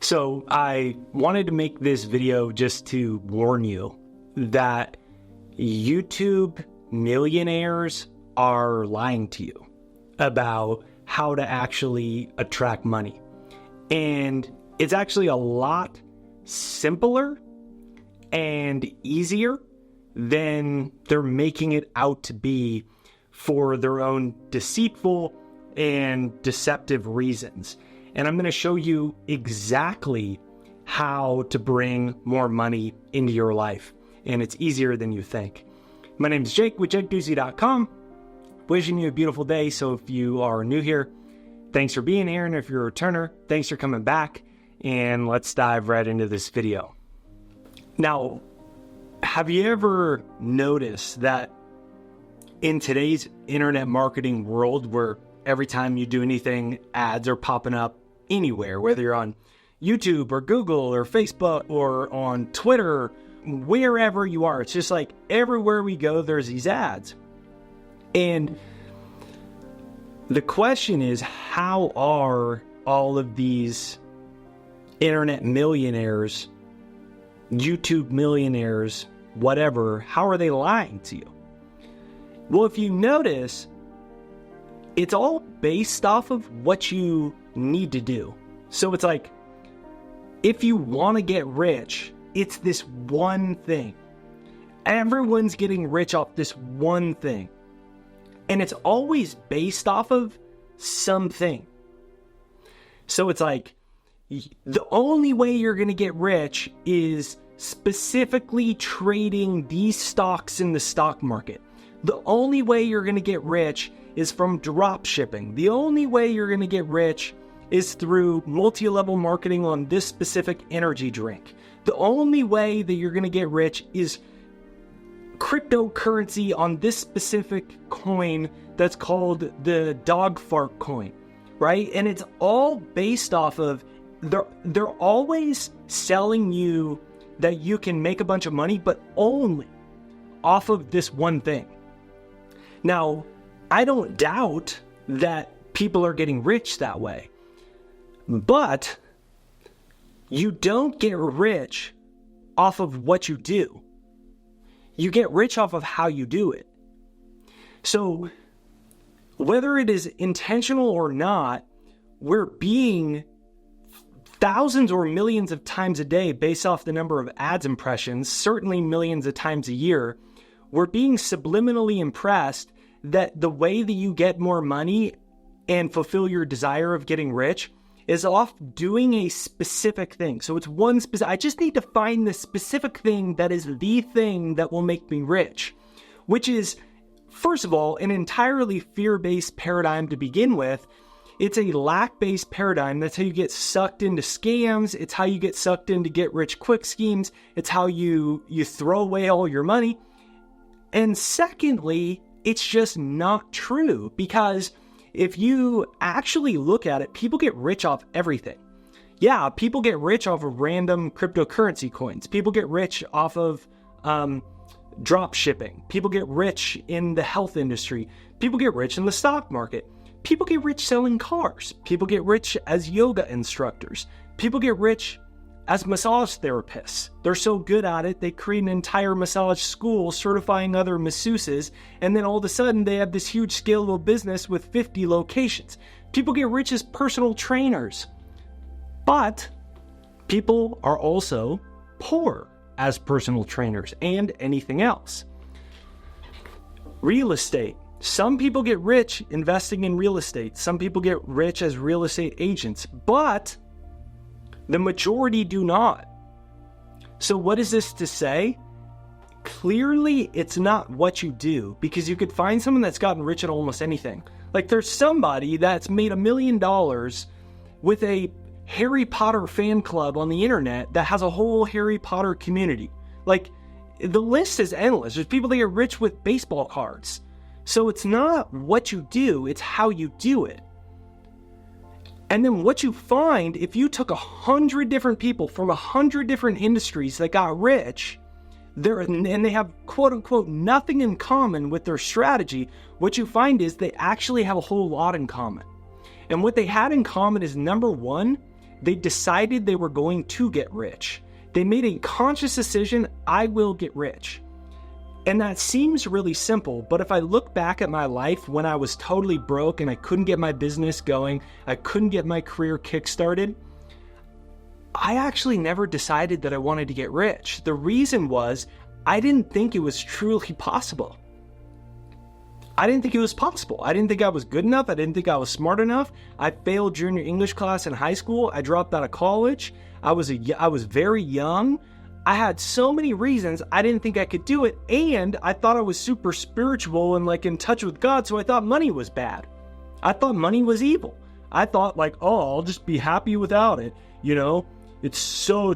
So I wanted to make this video just to warn you that YouTube millionaires are lying to you about how to actually attract money. And it's actually a lot simpler and easier than they're making it out to be for their own deceitful and deceptive reasons. And I'm going to show you exactly how to bring more money into your life. And it's easier than you think. My name is Jake with JakeDucey.com. Wishing you a beautiful day. So if you are new here, thanks for being here. And if you're a returner, thanks for coming back. And let's dive right into this video. Now, have you ever noticed that in today's internet marketing world, where every time you do anything, ads are popping up anywhere, whether you're on YouTube or Google or Facebook or on Twitter, wherever you are, it's just like everywhere we go, there's these ads. And the question is, how are all of these internet millionaires, YouTube millionaires, whatever, how are they lying to you? Well, if you notice, it's all based off of what you need to do. So it's like, if you want to get rich, it's this one thing. Everyone's getting rich off this one thing. And it's always based off of something. So it's like, the only way you're going to get rich is specifically trading these stocks in the stock market. The only way you're going to get rich is from drop shipping. The only way you're going to get rich is through multi-level marketing on this specific energy drink. The only way that you're going to get rich is cryptocurrency on this specific coin that's called the dog fart coin, right? And it's all based off of, they're always selling you that you can make a bunch of money, but only off of this one thing. Now, I don't doubt that people are getting rich that way, but you don't get rich off of what you do. You get rich off of how you do it. So whether it is intentional or not, we're being thousands or millions of times a day based off the number of ads impressions, certainly millions of times a year, we're being subliminally impressed that the way that you get more money and fulfill your desire of getting rich is off doing a specific thing. So it's one specific, I just need to find the specific thing that is the thing that will make me rich, which is, first of all, an entirely fear-based paradigm to begin with. It's a lack-based paradigm. That's how you get sucked into scams. It's how you get sucked into get-rich-quick schemes. It's how you throw away all your money. And secondly, it's just not true, because if you actually look at it, people get rich off everything. Yeah, people get rich off of random cryptocurrency coins. People get rich off of drop shipping. People get rich in the health industry. People get rich in the stock market. People get rich selling cars. People get rich as yoga instructors. People get rich as massage therapists. They're so good at it, they create an entire massage school certifying other masseuses, and then all of a sudden they have this huge scalable business with 50 locations. People get rich as personal trainers. But people are also poor as personal trainers and anything else. Real estate. Some people get rich investing in real estate. Some people get rich as real estate agents, but the majority do not. So what is this to say? Clearly, it's not what you do, because you could find someone that's gotten rich at almost anything. Like, there's somebody that's made $1 million with a Harry Potter fan club on the internet that has a whole Harry Potter community. Like, the list is endless. There's people that get rich with baseball cards. So it's not what you do, it's how you do it. And then what you find, if you took 100 different people from 100 different industries that got rich, and they have quote unquote nothing in common with their strategy, what you find is they actually have a whole lot in common. And what they had in common is, number one, They decided they were going to get rich. They made a conscious decision, I will get rich. And that seems really simple, but if I look back at my life when I was totally broke and I couldn't get my business going, I couldn't get my career kickstarted, I actually never decided that I wanted to get rich. The reason was I didn't think it was truly possible. I didn't think it was possible. I didn't think I was good enough. I didn't think I was smart enough. I failed junior English class in high school. I dropped out of college. I was very young. I had so many reasons I didn't think I could do it, and I thought I was super spiritual and like in touch with God, so I thought money was bad. I thought money was evil. I thought like, oh, I'll just be happy without it. You know, it's so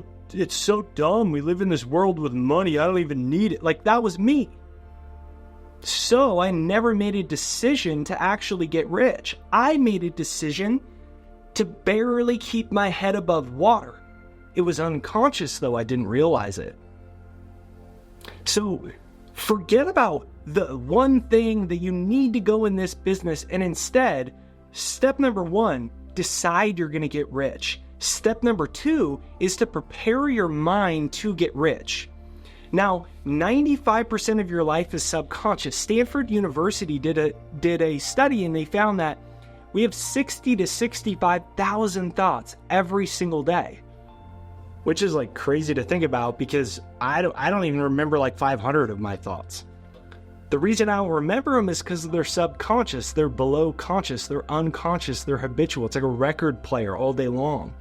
dumb. We live in this world with money. I don't even need it. Like, that was me. So I never made a decision to actually get rich. I made a decision to barely keep my head above water. It was unconscious, though I didn't realize it. So forget about the one thing that you need to go in this business, and instead, step number 1, decide you're going to get rich. Step number 2 is to prepare your mind to get rich. Now, 95% of your life is subconscious. Stanford University did a study, and they found that we have 60 to 65,000 thoughts every single day, which is like crazy to think about because I don't even remember like 500 of my thoughts. The reason I don't remember them is because they're subconscious, they're below conscious, they're unconscious, they're habitual. It's like a record player all day long.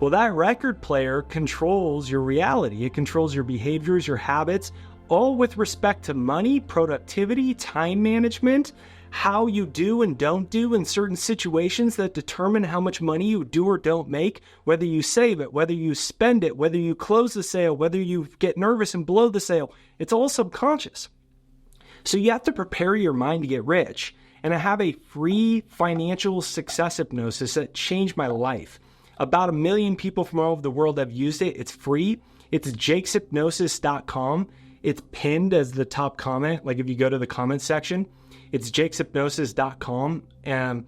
Well, that record player controls your reality. It controls your behaviors, your habits, all with respect to money, productivity, time management, how you do and don't do in certain situations that determine how much money you do or don't make, whether you save it, whether you spend it, whether you close the sale, whether you get nervous and blow the sale. It's all subconscious. So you have to prepare your mind to get rich. And I have a free financial success hypnosis that changed my life. About 1 million people from all over the world have used it. It's free. It's jakeshypnosis.com. It's pinned as the top comment. Like if you go to the comment section, it's jakeshypnosis.com. And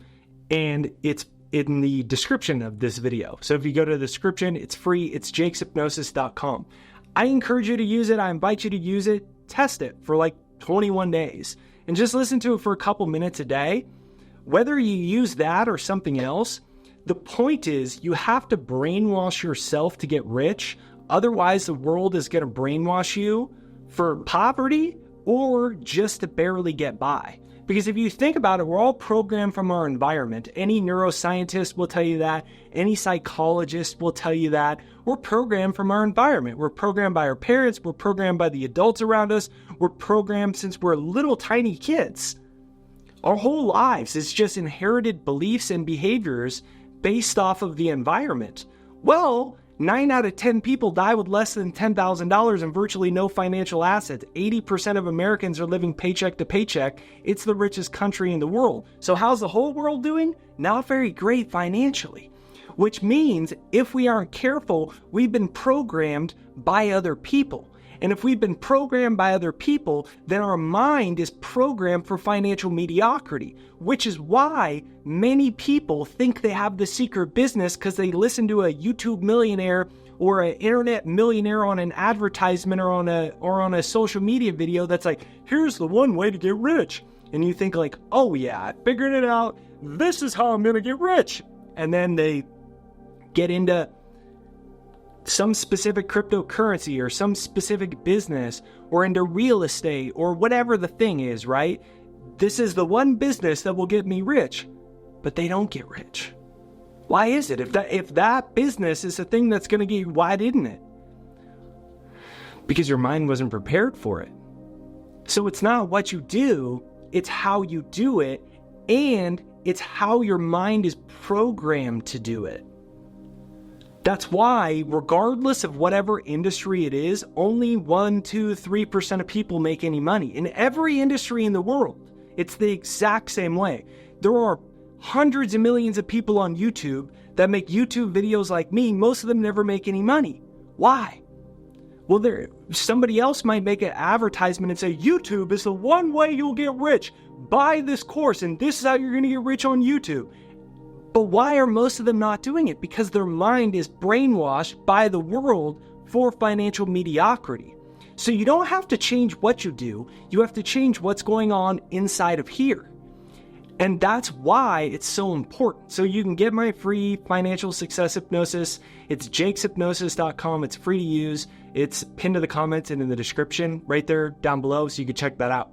it's in the description of this video. So if you go to the description, it's free. It's jakeshypnosis.com. I encourage you to use it. I invite you to use it. Test it for like 21 days and just listen to it for a couple minutes a day. Whether you use that or something else, the point is you have to brainwash yourself to get rich. Otherwise, the world is going to brainwash you for poverty or just to barely get by. Because if you think about it, we're all programmed from our environment. Any neuroscientist will tell you that. Any psychologist will tell you that. We're programmed from our environment. We're programmed by our parents. We're programmed by the adults around us. We're programmed since we're little tiny kids. Our whole lives is just inherited beliefs and behaviors based off of the environment. Well, 9 out of 10 people die with less than $10,000 and virtually no financial assets. 80% of Americans are living paycheck to paycheck. It's the richest country in the world. So how's the whole world doing? Not very great financially. Which means if we aren't careful, we've been programmed by other people. And if we've been programmed by other people, then our mind is programmed for financial mediocrity, which is why many people think they have the secret business because they listen to a YouTube millionaire or an internet millionaire on an advertisement or on a social media video that's like, here's the one way to get rich. And you think like, oh yeah, I figured it out. This is how I'm going to get rich. And then they get into some specific cryptocurrency or some specific business or into real estate or whatever the thing is, right? This is the one business that will get me rich, but they don't get rich. Why is it? If that business is the thing that's going to get you, why didn't it? Because your mind wasn't prepared for it. So it's not what you do, it's how you do it, and it's how your mind is programmed to do it. That's why, regardless of whatever industry it is, only 1, 2, 3% of people make any money. In every industry in the world, it's the exact same way. There are hundreds of millions of people on YouTube that make YouTube videos like me. Most of them never make any money. Why? Well, somebody else might make an advertisement and say, YouTube is the one way you'll get rich. Buy this course, and this is how you're going to get rich on YouTube. But why are most of them not doing it? Because their mind is brainwashed by the world for financial mediocrity. So you don't have to change what you do. You have to change what's going on inside of here. And that's why it's so important. So you can get my free financial success hypnosis. It's jakeshypnosis.com. It's free to use. It's pinned to the comments and in the description right there down below, so you can check that out.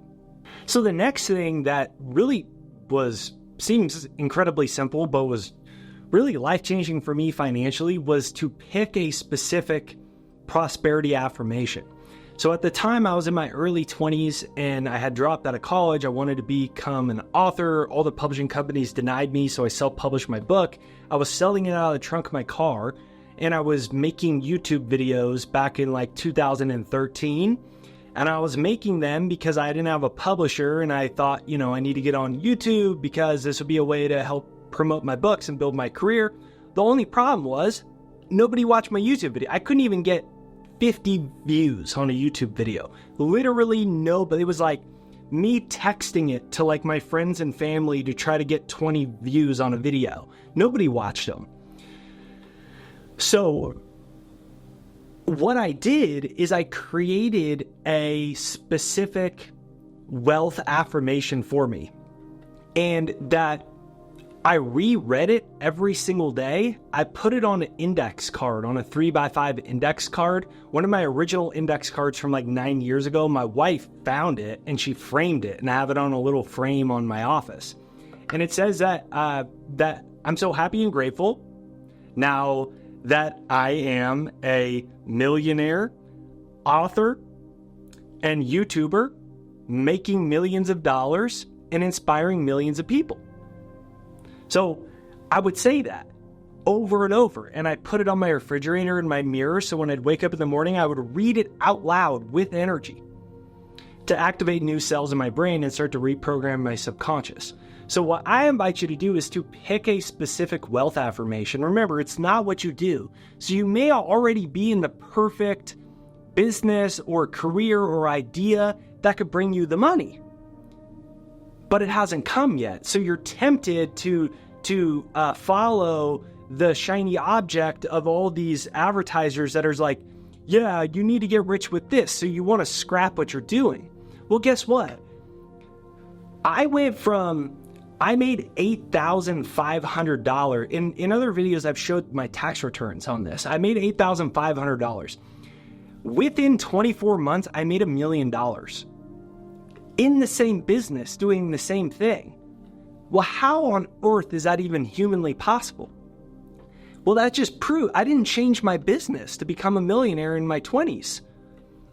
So the next thing that really seems incredibly simple, but was really life-changing for me financially, was to pick a specific prosperity affirmation. So at the time, I was in my early 20s and I had dropped out of college. I wanted to become an author. All the publishing companies denied me, so I self-published my book. I was selling it out of the trunk of my car, and I was making YouTube videos back in like 2013. And I was making them because I didn't have a publisher, and I thought, I need to get on YouTube because this would be a way to help promote my books and build my career. The only problem was nobody watched my YouTube video. I couldn't even get 50 views on a YouTube video. Literally nobody. It was like me texting it to like my friends and family to try to get 20 views on a video. Nobody watched them. So what I did is I created a specific wealth affirmation for me, and that I reread it every single day. I put it on an index card, on a 3x5 index card. One of my original index cards from like 9 years ago. My wife found it and she framed it, and I have it on a little frame on my office. And it says that that I'm so happy and grateful now that I am a millionaire, author, and YouTuber, making millions of dollars and inspiring millions of people. So I would say that over and over, and I put it on my refrigerator in my mirror, so when I'd wake up in the morning, I would read it out loud with energy to activate new cells in my brain and start to reprogram my subconscious. So what I invite you to do is to pick a specific wealth affirmation. Remember, it's not what you do. So you may already be in the perfect business or career or idea that could bring you the money, but it hasn't come yet. So you're tempted to follow the shiny object of all these advertisers that are like, yeah, you need to get rich with this. So you want to scrap what you're doing. Well, guess what? I made $8,500. In other videos, I've showed my tax returns on this. I made $8,500. Within 24 months, I made $1 million. In the same business, doing the same thing. Well, how on earth is that even humanly possible? Well, that just proved I didn't change my business to become a millionaire in my 20s.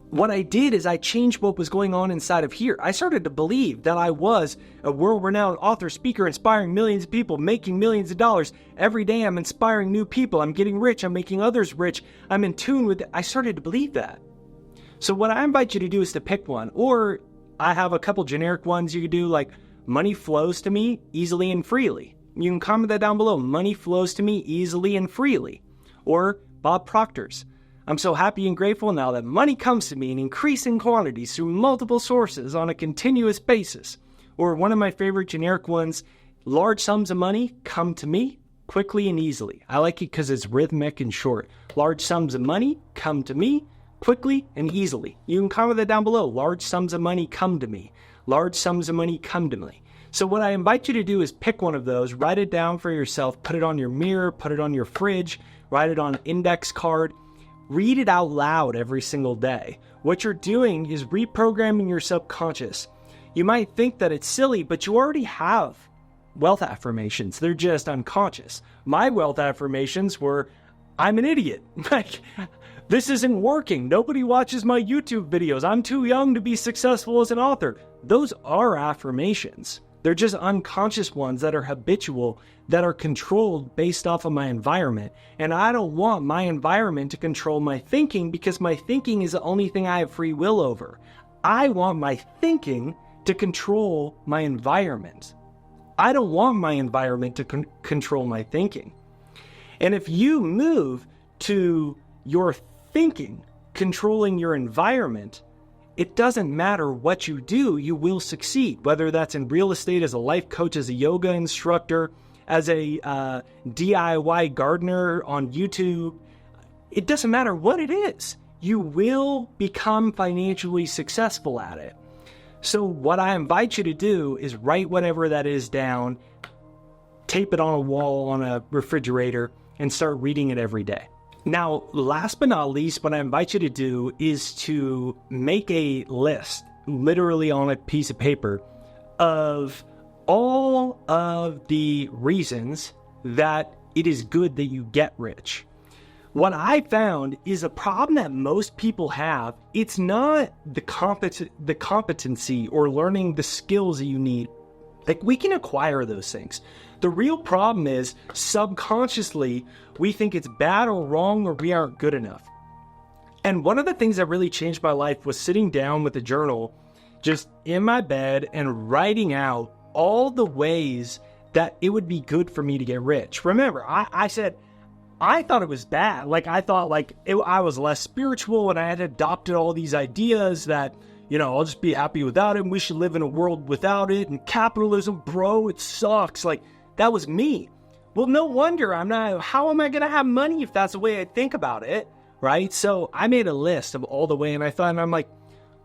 What I did is I changed what was going on inside of here. I started to believe that I was a world-renowned author, speaker, inspiring millions of people, making millions of dollars. Every day I'm inspiring new people. I'm getting rich. I'm making others rich. I'm in tune with it. I started to believe that. So what I invite you to do is to pick one, or I have a couple generic ones you could do, like money flows to me easily and freely. You can comment that down below. Money flows to me easily and freely. Or Bob Proctor's, I'm so happy and grateful now that money comes to me in increasing quantities through multiple sources on a continuous basis. Or one of my favorite generic ones, large sums of money come to me quickly and easily. I like it because it's rhythmic and short. Large sums of money come to me quickly and easily. You can comment that down below. Large sums of money come to me. Large sums of money come to me. So what I invite you to do is pick one of those, write it down for yourself, put it on your mirror, put it on your fridge, write it on an index card, read it out loud every single day. What you're doing is reprogramming your subconscious. You might think that it's silly, but you already have wealth affirmations. They're just unconscious. My wealth affirmations were, I'm an idiot. Like, this isn't working. Nobody watches my YouTube videos. I'm too young to be successful as an author. Those are affirmations. They're just unconscious ones that are habitual, that are controlled based off of my environment. And I don't want my environment to control my thinking, because my thinking is the only thing I have free will over. I want my thinking to control my environment. I don't want my environment to control my thinking. And if you move to your thinking controlling your environment, it doesn't matter what you do, you will succeed. Whether that's in real estate, as a life coach, as a yoga instructor, as a DIY gardener on YouTube. It doesn't matter what it is. You will become financially successful at it. So what I invite you to do is write whatever that is down, tape it on a wall, on a refrigerator, and start reading it every day. Now, last but not least, what I invite you to do is to make a list, literally on a piece of paper, of all of the reasons that it is good that you get rich. What I found is a problem that most people have. It's not the competency or learning the skills that you need. Like, we can acquire those things. The real problem is subconsciously we think it's bad or wrong or we aren't good enough. And one of the things that really changed my life was sitting down with a journal just in my bed and writing out all the ways that it would be good for me to get rich. Remember, I said, I thought it was bad. Like, I thought I was less spiritual and I had adopted all these ideas that, I'll just be happy without it and we should live in a world without it. And capitalism, bro, it sucks. Like, that was me. Well, no wonder how am I going to have money if that's the way I think about it, right? So I made a list of all the way and I'm like,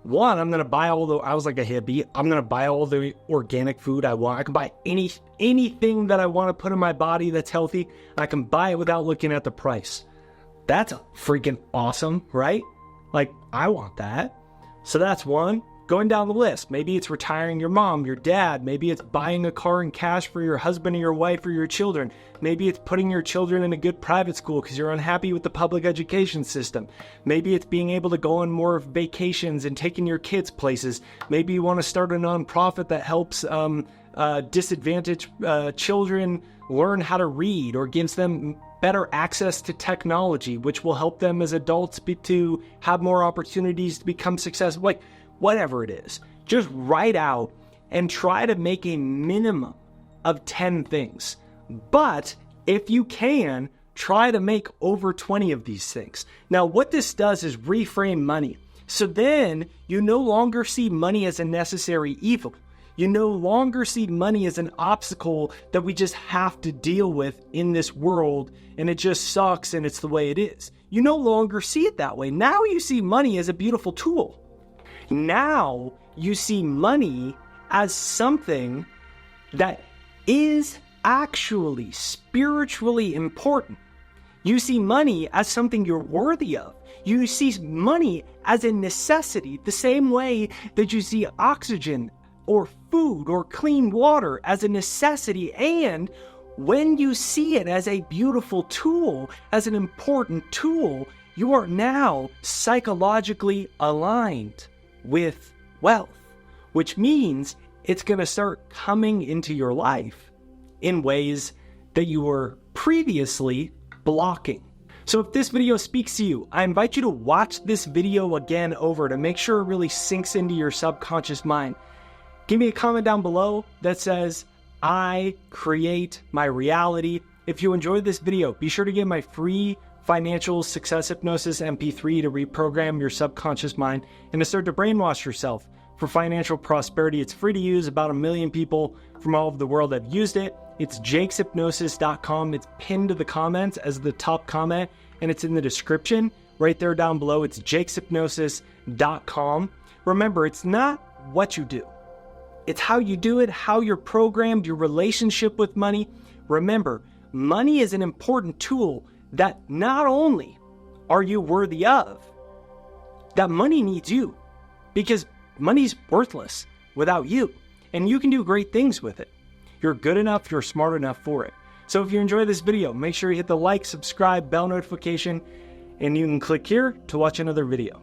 one, I'm going to buy I was like a hippie. I'm going to buy all the organic food I want. I can buy anything that I want to put in my body that's healthy. I can buy it without looking at the price. That's freaking awesome, right? Like, I want that. So that's one. Going down the list. Maybe it's retiring your mom, your dad. Maybe it's buying a car in cash for your husband or your wife or your children. Maybe it's putting your children in a good private school because you're unhappy with the public education system. Maybe it's being able to go on more vacations and taking your kids places. Maybe you want to start a nonprofit that helps disadvantaged children learn how to read or gives them better access to technology, which will help them as adults to have more opportunities to become successful. Like, whatever it is, just write out and try to make a minimum of 10 things. But if you can, try to make over 20 of these things. Now, what this does is reframe money. So then you no longer see money as a necessary evil. You no longer see money as an obstacle that we just have to deal with in this world and it just sucks and it's the way it is. You no longer see it that way. Now you see money as a beautiful tool. Now you see money as something that is actually spiritually important. You see money as something you're worthy of. You see money as a necessity, the same way that you see oxygen or food or clean water as a necessity. And when you see it as a beautiful tool, as an important tool, you are now psychologically aligned with wealth, which means it's going to start coming into your life in ways that you were previously blocking. So if this video speaks to you, I invite you to watch this video again over to make sure it really sinks into your subconscious mind. Give me a comment down below that says, I create my reality. If you enjoyed this video, be sure to get my free Financial Success Hypnosis MP3 to reprogram your subconscious mind and to start to brainwash yourself for financial prosperity. It's free to use. About 1 million people from all over the world have used it. It's jakeshypnosis.com. It's pinned to the comments as the top comment, and it's in the description right there down below. It's jakeshypnosis.com. Remember, it's not what you do. It's how you do it, how you're programmed, your relationship with money. Remember, money is an important tool that not only are you worthy of, that money needs you, because money's worthless without you, and you can do great things with it. You're good enough, you're smart enough for it. So if you enjoyed this video, make sure you hit the like, subscribe, bell notification, and you can click here to watch another video.